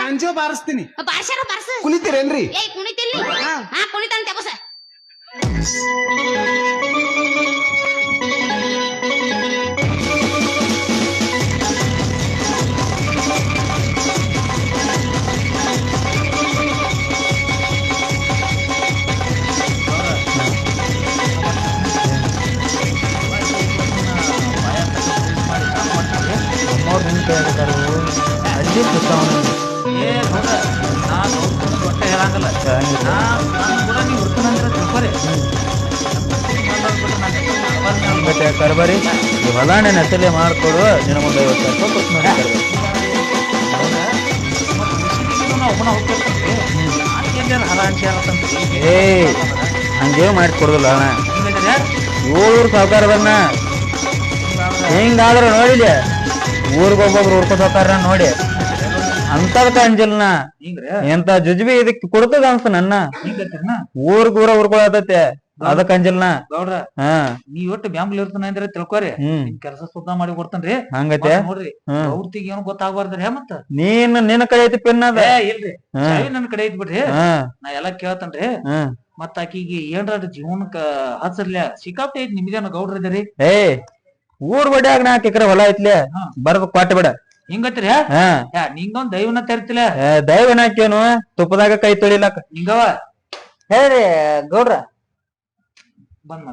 ಬ್ಯಾಂಜೋ ಬಾರಿಸ್ತೀನಿ. ಬಾರ್ಸಾರ ಬಾರ್ಸ. ಕುಣಿತೀರೇನ್ರಿ? ಏಯ್ ಕುಣಿತಿಲ್ಲಿ. ಹಾ ಕುಣಿತಾನ ತಪಸ. ಅಜ್ಜಿ ಹೊಟ್ಟೆ ಹೇಳಂಗಲ್ಲ ನೀವು ಹುಡ್ಕೊಂಡ್ರೆ ತಿಳ್ಕೊರಿ ಕರ್ಬರಿ ಹೊಲ ನೀನ್ ಹೆಸರೇ ಮಾಡ್ಕೊಡು ನಿನ್ನ ಮುಂದೆ 50,000 ರೂಪಾಯಿ ಒಬ್ಬನ ಹೋಗ್ತಿರ್ತೀವಿ ಹಲ ಅನ್ಸಿ ಏ ಹಂಗೇವ್ ಮಾಡಿಕೊಡುದಿಲ್ಲ ಅಣ್ಣ 700 ಸಾವುಕಾರದನ್ನ ಹಿಂಗಾದ್ರ ನೋಡಿದೆ ಊರಿಗೊಬ್ಬೊಬ್ರು ಹುಡ್ಕೋ ಸಾವುಕಾರ ನೋಡಿ ಅಂತದಕ್ಕ ಅಂಜಲ್ನ ಎಂತ ಜುಜ್ಬಿ ಇದಕ್ ಕೊಡ್ತದ ಅನ್ಸ ನನ್ನ ಊರ್ಗೂರ ಹುಡ್ಕೊಳತೈತೆ ಅದಕ್ಕ ಅಂಜಲ್ನ ಗೌಡ್ರ ನೀವ್ ಒಟ್ಟು ಬ್ಯಾಂಬ್ಲಿ ಇರ್ತಾನ ಅಂದ್ರೆ ತಿಳ್ಕೊರಿ ಕೆಲಸ ಸುದ್ದ ಮಾಡಿ ಕೊಡ್ತಾನ್ರಿ ಹಂಗತೆ ನೋಡ್ರಿ ಅವ್ರತಿಗೆ ಏನು ಗೊತ್ತಾಗ್ಬಾರ್ದ್ರಿ ಮತ್ತ ನಿನ್ನ ಕಡೆ ಐತಿ ಪಿನ್ ಅದ ಇಲ್ರಿ ನನ್ ಕಡೆ ಐತಿ ಬಿಡ್ರಿ ನಾ ಎಲ್ಲಾ ಕೇಳ್ತನ್ರಿ ಮತ್ತ ಆಕಿಗೆ ಏನ್ರ ಜೀವನಕ್ಕ ಹಸರ್ಲ್ಯಾ ಸಿಕ್ಕಾಪಟ್ಟೆ ಐತಿ ನಿಮ್ದೇನ ಗೌಡ್ರ ಇದರಿ ಏ ಊರ್ ಬಡ್ಯಾಗ 4 ಎಕರೆ ಹೊಲ ಐತ್ಲೆ ಬರ್ಬೇಕು ಕೊಟ್ಟ ಬಿಡ ಹಿಂಗತ್ರಿ ನಿಂಗೊಂದ್ ದೈವನ ತರ್ತಿಲ್ಲ ದೈವನಾಕೇನು ತುಪ್ಪದಾಗ ಕೈ ತೊಳಿಲಕ್ಕ ಹಿಂಗವ ಹೇಳ್ರಿ ಗೌಡ್ರ ಬಂದ್